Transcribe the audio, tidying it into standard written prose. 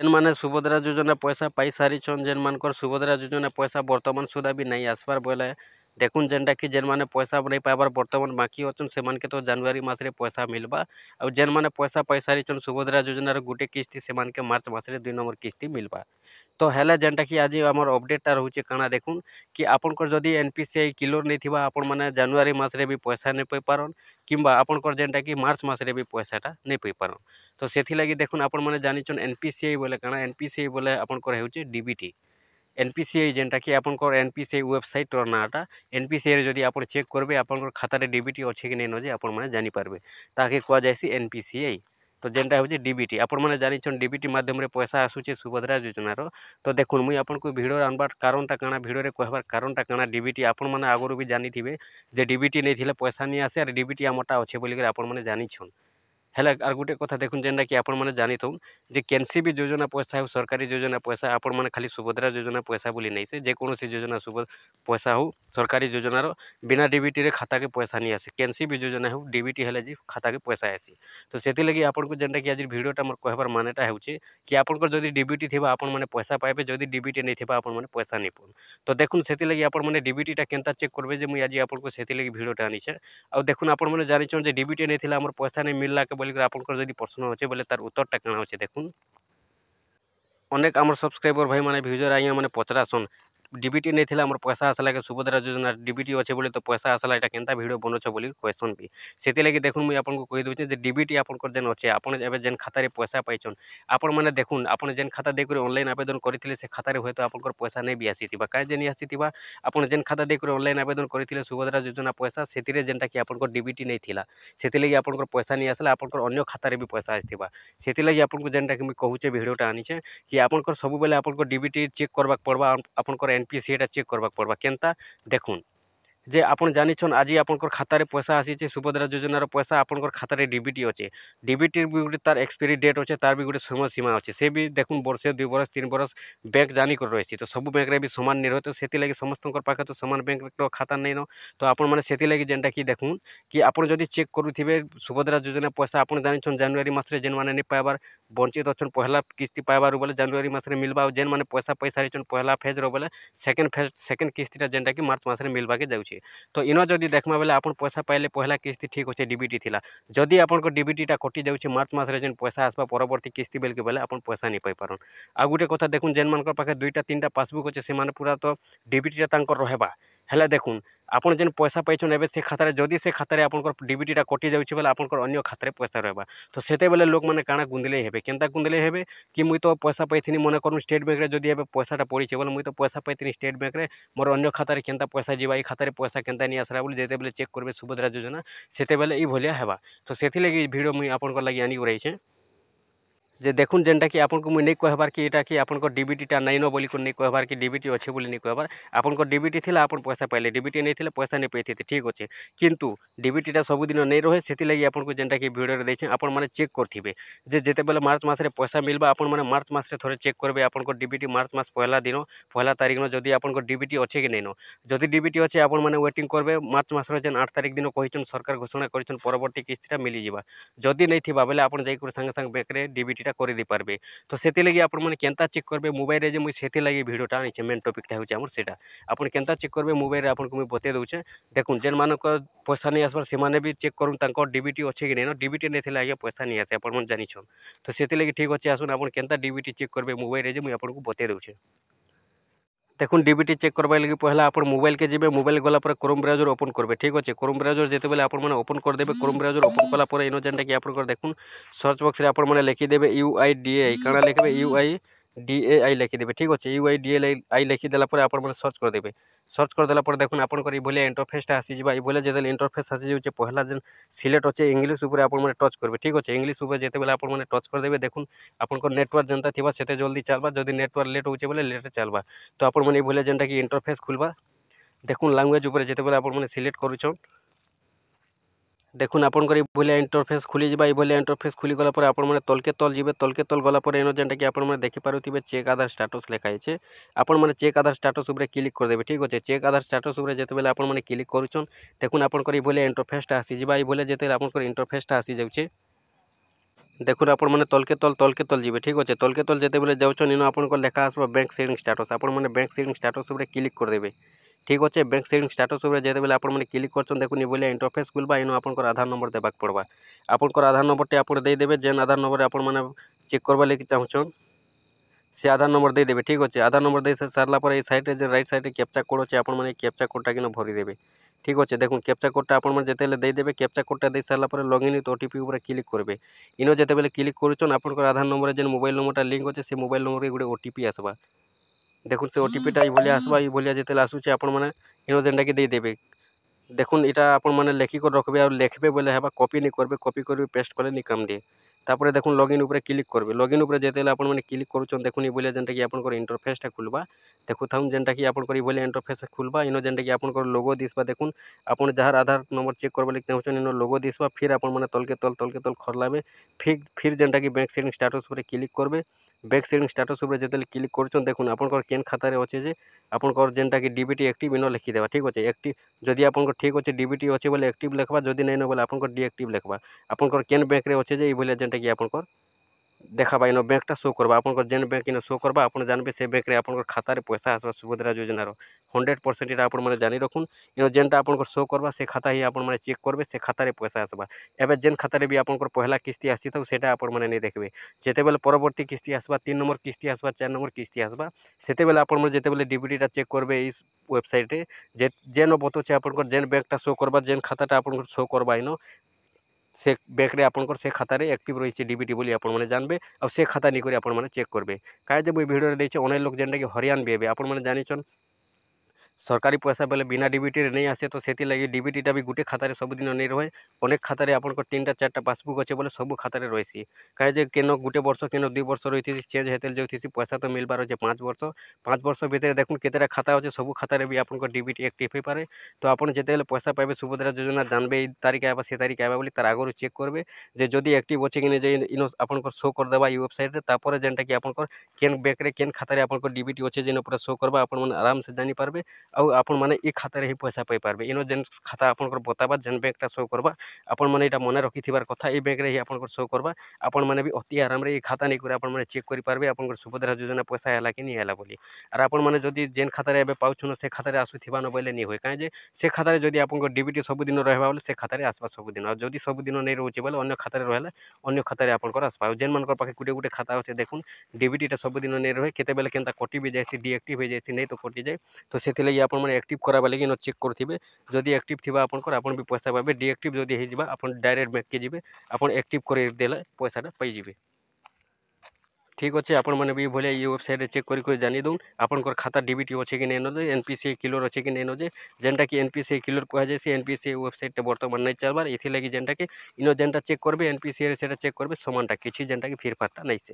जेन माने सुभद्रा योजना पैसा पाई सारिछन जेन मानकर सुभद्रा योजना पैसा वर्तमान सुधा भी नहीं आसबार बोले देखुन जेनटा कि जेन माने पैसा नहीं पाइबार वर्तमान बाकी अच्छन से मानके तो जनवरी मास रे पैसा मिलबा और जेन माने पैसा पाई सारिछन सुभद्रा योजनार गोटे किस्ती से मानके मार्च मास रे 2 नंबर किस्ती मिलबा। तो हेला जेनटा कि आज आमर अपडेटटा रोचे काना देखुन कि आपनकर जदि एनपीसीआई क्लियर नहीं थिबा आपण माने जनवरी मास रे भी पैसा नहीं पाई पारन किंबा आपनकर जेनटा कि मार्च मास रे भी पैसाटा नहीं पाई पारन। तो सेथि लगी देखुन आपण माने जानिछन एनपीसीआई बोले काना एनपीसीआई बोले आपनकर हेउचे डीबीटी एनपीसीआई जेनटा कि आपनकर एनपीसीआई वेबसाइट रो नाटा एनपीसीआई रे जदि आपण चेक करबे आपनकर खाता रे डीबीटी अछि कि नै न जे आपण माने जानि पारबे ताके कुआ जायसी एनपीसीआई। तो जेनटा होचे डीबीटी आपण माने जानिछन डीबीटी माध्यम रे पैसा आसुचे सुभद्रा योजना रो। तो देखुन मुई आपनको भिडियो आनबार कारणटा काना भिडियो रे कहबार कारणटा काना डीबीटी आपण माने आगुरु भी जानिथिबे जे डीबीटी नै थिले पैसा नि आसे और डीबीटी आमटा अछि बोली कर आपण माने जानिछन। हेला आर गोटे कथा देखुन जेनटा कि आपण माने जानिथुन जे केनसी भी योजना पैसा हो सरकारी योजना पैसा आपण माने खाली सुभद्रा योजना पैसा बोली नहीं से जे कोनोसी योजना पैसा हो सरकारी योजनार बिना डीबीटी रे खाता के पैसा नहीं आसे केनसी भी योजना हो डीबीटी हेले जी खाता के पैसा आसी। तो सेति लगी आपण को जेनटा कि आज वीडियोटा मोर कहबार मानेटा हेउचे कि आपण को जदि डीबीटी थिबा आपण माने पैसा पाइबे जदि डीबीटी नहीं थिबा आपण माने पैसा नहीं पाउन। तो देखुन सेति लगी आपण माने डीबीटीटा केनता चेक करबे जे मुई आज आपण को सेति लगी वीडियोटा आनिछे। आ देखुन आपण माने जानिछन जे डीबीटी नहीं थिला हमर पैसा नहीं मिलला के बोली कर आपनकर जदि प्रश्न होचे बोले तार उत्तरटा काना होचे देखुन। अनेक आमर सब्सक्राइबर भाई माने व्यूजर आइया माने पचरासन डीबीटी नहीं थिला हमर पैसा आसला के सुभद्रा योजना डीबीटी अच्छे बोले तो पैसा आसला एटा केनता वीडियो बनोछ बोली क्वेश्चन भी सेति लगी देखुन मुई आपनको कहि दउचे जे डीबीटी आपनकर जेन अच्छे आपण एबे जेन खाता रे पैसा पाइछन आपण माने देखुन आपण जेन खाता देकर ऑनलाइन आवेदन करथिले से खाता रे होय तो आपनकर पैसा नहीं भी आसीथिबा काहे जे नहीं आसीथिबा आपण जेन खाता देकर ऑनलाइन आवेदन करथिले सुभद्रा योजना पैसा सेतिरे जेनटा कि आपनकर डीबीटी नहीं थिला सेति लगी आपनकर पैसा नहीं आसला आपनकर अन्य खाता रे भी पैसा आसीथिबा सेति लगी आपनको जेनटा कि मुई कहूचे वीडियोटा आनिछे कि आपनकर सब बेले आपनकर डीबीटी चेक करबाक पड़बा आपनकर एनपीसीआई चेक करबाक पड़बा केनता देखुन जे आपण जानिछन आज आपनकर खाता रे पैसा आसीचे सुभद्रा योजनार पैसा आपनकर खाता रे डीबीटी अच्छे डीबीटी भी गोटे तार एक्सपायरी डेट अच्छे तार भी गोटे समय सीमा अच्छे से भी देखुन वर्षे 2 वर्ष 3 वर्ष बैंक जानी कर रही तो सब बैंक रे भी समान नहीं रहे तो सेति लगी समस्तकर पाखे तो समान बैंक रो खाता नहीं न। तो आपण माने सेति लगी जेनटा कि देखुन कि आपण जदि चेक करूथिबे सुभद्रा योजना पैसा आपण जानिछन जनवरी मास रे जेन माने नहीं पाइबार वंचित अच्छन पहला किस्ती पाइबार बोले जनवरी मास रे मिलबा जेन माने पैसा पैसा रिछन पहला फेज रो बोले सेकंड किस्तीटा जेनटा कि मार्च मास रे मिलबा के जाउछे। तो इनो जदि देखमा बेले आपण पैसा पाइले पहला किस्ती ठीक अच्छे डीबीटी थिला जदि आपनको डीबीटीटा कटि जाउछे मार्च मास रे जेन पैसा आसबा परवर्ती किस्ती बेल के बेले आपण पैसा नहीं पाई पारन। आ गुटे कथा देखुन जेन मानकर पाखे 2टा 3टा पासबुक अच्छे से माने पूरा तो डीबीटीटा तांकर रहबा हेला देखुन आपण जेन पैसा पाइछन एबे से खाता रे जदि से खाता रे आपनकर डीबीटीटा कटि जाउछे बेले आपनकर अन्य खाता रे पैसा रहबा। तो सेते बेले लोक माने काना गुंदले हेबे केनता गुंदले हेबे कि मुई तो पैसा पाइथिनी मने करू स्टेट बैंक रे जदि एबे पैसाटा पड़ीछे बोले मुई तो पैसा पाइथिनी स्टेट बैंक रे मोर अन्य खाता रे केनता पैसा जीवा ई खाता रे पैसा केनता नहीं आसरा बोले जेते बेले चेक करबे सुभद्रा योजना सेते बेले ई भलिया हेबा। तो सेथि लगी वीडियो मुई आपनकर लागि आनी रहिछे जे देखुन जेनटा कि आपनको मुई नहीं कहबार कि एटा कि आपनकर डीबीटीटा नहीं न बोली को नहीं कहबार कि डीबीटी अच्छे बोली नहीं कहबार आपनकर डीबीटी थिला आपन पैसा पाइले डीबीटी नहीं थिले पैसा नहीं पाइथे ठीक अच्छे किंतु डीबीटीटा सब दिन नहीं रहे सेति लगी आपनको जेनटा कि वीडियो रे देछे आपण माने चेक करथिबे जे जेते बेले मार्च मास रे पैसा मिलबा आपण माने मार्च मास रे थोड़े चेक करबे आपनकर डीबीटी मार्च मास पहला दिन पहला तारीख न जदि आपनकर डीबीटी अच्छे कि नहीं न जदि डीबीटी अच्छे आपण माने वेटिंग करबे मार्च मास रे जेन 8 तारीख दिन कहिछन सरकार घोषणा करिछन परवर्ती किस्तीटा मिली जिबा जदि नहीं थिबा बेले आपण जाई कर संगे संग बैंक रे डीबीटीटा करि दे पारबे। तो सेति लगी आपण माने केनता चेक करबे मोबाइल रे जे मुई सेति लगी वीडियोटा आनिछे मेन टॉपिकटा होचे हमर सेटा आपण केनता चेक करबे मोबाइल रे आपण को मुई बते दउछे देखुन जेन मानक पैसा नहीं आसबार से माने भी चेक करूँ तांको डीबीटी अच्छे कि नहीं न डीबीटी नहीं थिला आगे पैसा नहीं आसे आपण मन जानिछन। तो सेति लगी ठीक अच्छे आसुन आपण केनता डीबीटी चेक करबे मोबाइल रे जे मुई आपण को बते दउछे देखुन डीबीटी चेक करबा लगी पहला आपण मोबाइल के जेबे मोबाइल गला पर क्रोम ब्राउजर ओपन करबे ठीक अच्छे क्रोम ब्राउजर जेते बेले आपण माने ओपन कर देबे क्रोम ब्राउजर ओपन कला पर इनो जेनटा कि आपण देखुन सर्च बॉक्स रे आपण माने लिखि देबे UIDAI काना लिखबे UIDAI लिखि देबे ठीक अच्छे UIDAI लिखि देला पर आपण माने सर्च कर देबे सर्च कर देला पर देखुन आपनकर ई भलिया इंटरफेसटा आसी जिबा ई भलिया जेते इंटरफेस आसी जाउचे पहला जेन सिलेक्ट अच्छे इंग्लिश ऊपर आपण माने टच करबे ठीक अच्छे इंग्लिश ऊपर जेते बेले आपण माने टच कर देबे देखुन आपनकर नेटवर्क जनता थिबा सेते जल्दी चलबा जदि नेटवर्क लेट होचे बोले लेट चलबा। तो आपण माने ई भलिया जेनटा कि इंटरफेस खुलबा देखुन लैंग्वेज ऊपर जेते बेले आपण माने सिलेक्ट करूछन देखुन आपनकर ई भलिया इंटरफेस खुली जिबा ई भलिया इंटरफेस खुली गला पर आपण माने तलके तल जिबे तलके तल गला पर एनो जेनटा कि आपण माने देखि पारुथिबे चेक आधार स्टेटस लेखा आइछे आपण माने चेक आधार स्टेटस ऊपर क्लिक कर देबे ठीक अच्छे चेक आधार स्टेटस ऊपर जेते बेले आपण माने क्लिक करूछन देखुन आपनकर ई भलिया इंटरफेसटा आसी जिबा ई भलिया जेते आपनकर इंटरफेसटा आसी जाउछे দেখুন ଆପଣମାନେ ତଲ୍କେ ତଲ୍ ଯିବେ ଠିକ୍ ଅଛେ। ତଲ୍କେ ତଲ୍ ଯେତେବେଲେ ଯାଉଛନ୍ ଇନ ଆପଣଙ୍କର ଲେଖା ଆସ୍ବା ବ୍ୟାଙ୍କ ସେଭିଂ ଷ୍ଟାଟସ୍। ଆପଣମାନେ ବ୍ୟାଙ୍କ ସେଭିଂ ଷ୍ଟାଟସ୍ ଉପରେ କ୍ଲିକ୍ କରିଦେବେ। ଠିକ୍ ଅଛେ। ବ୍ୟାଙ୍କ ସେଭିଂ ଷ୍ଟାଟସ୍ ଉପରେ ଯେତେବେଲେ ଆପଣମାନେ କ୍ଲିକ୍ କରଛନ୍ ଦେଖୁନ୍ ଏଭଳିଆ ଇଣ୍ଟରଫେସ୍ ଖୁଲ୍ବା। ଇନୁ ଆପଣଙ୍କର ଆଧାର ନମ୍ବର ଦେବାକେ ପଡ଼ବା। ଆପଣଙ୍କର ଆଧାର ନମ୍ବରଟି ଆପଣ ଦେଇଦେବେ। ଯେନ୍ ଆଧାର ନମ୍ବରରେ ଆପଣମାନେ ଚେକ୍ କରବା ଲାଗି ଚାହୁଁଛନ୍ ସେ ଆଧାର ନମ୍ବର ଦେଇଦେବେ। ଠିକ୍ ଅଛେ। ଆଧାର ନମ୍ବର ଦେଇ ସାରିଲା ପରେ এই ସାଇଡ଼୍ରେ যে রাইট সাইডে ক্যাপচা কোড অছে আপনার এই ক্যাপচা কোডটা কিনা ভরিদেবে। ঠিক আছে। দেখুন ক্যাপচা কোডটা আপনার যেতেবেলে ଦେଇଦେବେ। ক্যাপচা কোডটা দেই সারলা পরে লগইন উইথ ওটিপি উপরে ক্লিক করবে। ইনো যেতেবেলে ক্লিক করুছন আপনার আধার নম্বরে যে মোবাইল নম্বরটা লিঙ্ক অছে সে মোবাইল নম্বরে গোটে ওটিপি আসবা। দেখুন সে ওটিপিটা এইভলিয়া আসবা। এইভলিয়া যেতেবেলে আসুছে আপনার ইনো যেনটাকে ଦେଇଦେବେ। দেখুন এটা আপনার লেখিক রাখবে আর লেখবে বলে হেবা কপি নি করবে। কপি করবে পেস্ট কলে নি কাম দিয়ে। তারপরে দেখুন লগইন উপরে ক্লিক করবে। লগইন উপরে যেতেবেলে আপনার ক্লিক করুছন দেখুন এইভলিয়া যেনটাকি আপনার ইন্টরফেসটা খুলবা। দেখুথাউন যেনটাকি আপনার এইভলিয়া ইন্টরফেস খুলবা। ইনো যেনটাকি আপনার লোগো দিসবা। দেখুন আপন যাহার আধার নম্বর চেক করবে লাগি চাহুছন ইনো লোগো দিসবা। ফির আপনার তলকে তল খরলাবে। ফির যেনটাকি ব্যাঙ্ক সেভিং স্ট্যাটস উপরে ক্লিক করবে। ব্যাঙ্ক সেভিং স্ট্যাটস উপরে যেতেবেলে ক্লিক করছন দেখুন আপনার কেন খাতারে অছে যে আপনার যেনটাকি ডিবিটি অ্যাক্টিভ ইনো লিখিদেবা। ঠিক আছে। অ্যাক্টিভ যদি আপনার ঠিক আছে ডিবিটি অছে বলে অ্যাক্টিভ লেখবা। যদি নাই বলে আপনার ডিঅ্যাক্টিভ লেখবা। আপনার কেন ব্যাঙ্করে অছে যে এইভলিয়া যেনটাকি আপনার দেখাবা। ইনো ব্যাঙ্কটা শো করবা। আপনার যেন ব্যাঙ্ক ইনো শো করবা আপনার জানবে সে ব্যাঙ্করে আপনার খাতারে পয়সা আসবা সুভদ্রা যোজনার 100% এটা আপনার জানি রাখুন। ইনো যেনটা আপনার শো করবা সে খাতা হি আপনার চেক করবে সে খাতারে পয়সা আসবা। এবার যেন খাতারে বি আপনার পহলা কিস্তি আসি থাক সেটা আপনার নেই দেখবে। যেতেবেলে পরবর্তী কিস্তি আসবা 3 নম্বর কিস্তি আসবা 4 নম্বর কিস্তি আসবা সেতেবেলে আপনার যেতেবেলে ডিবিটিটা চেক করবে এই ওয়েবসাইটে যেন বতছে আপনার যেন ব্যাঙ্কটা শো করবা যেন খাতাটা আপনার শো করবা ইনো সে ব্যাঙ্করে আপনার সে খাতারে অ্যাক্টিভ রয়েছে ডিবিটি বলে আপনার জানবে। আর সে খাতা নি করে আপনার চেক করবে। কাজ যে মুই ভিডিওরে দিয়েছে অনেক লোক যেনটাকি হরিয়ান বিহেবে আপনার জানিছন সরকারি পয়সা বেলে বিনা ডিবিটিরে নেই আসে। তো সেথিলাগি ডিবিটিটা বি গুটে খাতারে ସବୁଦିନ নেই রহে। অনেক খাতারে আপনার 3টা 4টা পাসবুক অছে বলে সবু খাতারে রয়েছে। কাজ যে কেন গুটে বর্ষ কেন 2 বর্ষ রয়েছে চেঞ্জ হেতেল যাউথিসি পয়সা তো মিলবার আছে 5 বর্ষ। 5 বর্ষ ভিতরে দেখুন কেতেটা খাতা আছে সবু খাতারে বি আপনার ডিবিটি অ্যাক্টিভ হয়ে পারে। তো আপনার যেতেবেলে পয়সা পাইবে সুভদ্রা যোজনা জানবে এই তারিখে আইবা সে তারিখে আইবা বলে তার আগরু চেক করবে যে যদি অ্যাক্টিভ অছে কিনা যে ইনো আপনার শো করে দেবা এই ওয়েবসাইটে। তারপরে যেনটা কি আপনার কেন ব্যাঙ্করে কেন খাতারে আপনার ডিবিটি অছে যেন পুরা শো করবা আপনার আরামসে জানি পারবে। ଆଉ ଆପଣମାନେ ଇ ଖାତାରେ ହିଁ ପଇସା ପାଇପାରିବେ। ଇନ ଯେନ୍ ଖାତା ଆପଣଙ୍କର ବତାବା ଯେନ୍ ବ୍ୟାଙ୍କଟା ଶୋ କରବା ଆପଣମାନେ ଏଇଟା ମନେ ରଖିଥିବାର କଥା। ଏଇ ବ୍ୟାଙ୍କରେ ହିଁ ଆପଣଙ୍କର ଶୋ କରବା। ଆପଣମାନେ ବି ଅତି ଆରାମରେ ଏଇ ଖାତା ନେଇକରି ଆପଣମାନେ ଚେକ୍ କରିପାରିବେ ଆପଣଙ୍କର ସୁଭଦ୍ରା ଯୋଜନା ପଇସା ହେଲା କି ନି ହେଲା ବୋଲି। ଆର୍ ଆପଣମାନେ ଯଦି ଯେନ୍ ଖାତାରେ ଏବେ ପାଉଛନ୍ ସେ ଖାତାରେ ଆସୁଥିବା ନ ବୋଇଲେ ନି ହୁଏ। କାହିଁ ଯେ ସେ ଖାତାରେ ଯଦି ଆପଣଙ୍କ ଡିବିଟି ସବୁଦିନ ରହିବା ବୋଲେ ସେ ଖାତାରେ ଆସିବା ସବୁଦିନ। ଆଉ ଯଦି ସବୁଦିନ ନେଇ ରହୁଛି ବୋଲେ ଅନ୍ୟ ଖାତାରେ ରହିଲେ ଅନ୍ୟ ଖାତାରେ ଆପଣଙ୍କର ଆସିବା। ଆଉ ଯେନ୍ମାନଙ୍କର ପାଖେ ଗୋଟେ ଖାତା ଅଛି ଦେଖୁନ୍ ଡିବିଟିଟା ସବୁଦିନ ନେଇ ରହେ କେତେବେଲେ କେନ୍ତା କଟି ବି ଯାଇସି ଡିଆକ୍ଟିଭ୍ ହେଇଯାଇସି ନେଇ ତ କଟିଯାଏ। তো ସେଥିଲାଗି ଆପଣମାନେ ଆକ୍ଟିଭ୍ କରାବା ଲାଗି ନ ଚେକ୍ କରୁଥିବେ। ଯଦି ଆକ୍ଟିଭ୍ ଥିବା ଆପଣଙ୍କର ଆପଣ ବି ପଇସା ପାଇବେ। ଡିଆକ୍ଟିଭ୍ ଯଦି ହେଇଯିବା ଆପଣ ଡାଇରେକ୍ଟ ବ୍ୟାଙ୍କକେ ଯିବେ ଆପଣ ଆକ୍ଟିଭ୍ କରିଦେଲେ ପଇସାଟା ପାଇଯିବେ। ঠিক আছে। ଆପଣମାନେ ବି ଭଳିଆ ଇ ୱେବସାଇଟ୍ରେ ଚେକ୍ କରି ଜାନି ଦଉନ୍ ଆପଣଙ୍କର ଖାତା ଡିବିଟି ଅଛେ କି ନେଇନ ଯେ ଏନ୍ପିସିଆଇ କ୍ଲିୟର୍ ଅଛେ କି ନେଇନ ଯେ ଯେନ୍ଟାକି ଏନ୍ପିସିଆଇ କ୍ଲିୟର୍ କୁହାଯାଏ ସେ ଏନ୍ପିସିଆଇ ୱେବସାଇଟ୍ଟା ବର୍ତ୍ତମାନ ନାଇଁ ଚାଲବାର୍। ଏଥିଲାଗି ଯେନ୍ଟାକି ଇନ ଯେନ୍ଟା ଚେକ୍ କରିବେ ଏନ୍ପିସିଆଇରେ ସେଟା ଚେକ୍ କରିବେ ସମାନଟା କିଛି ଯେନ୍ଟାକି ଫିର୍ ଫାର୍ଟା ନାଇଁସେ।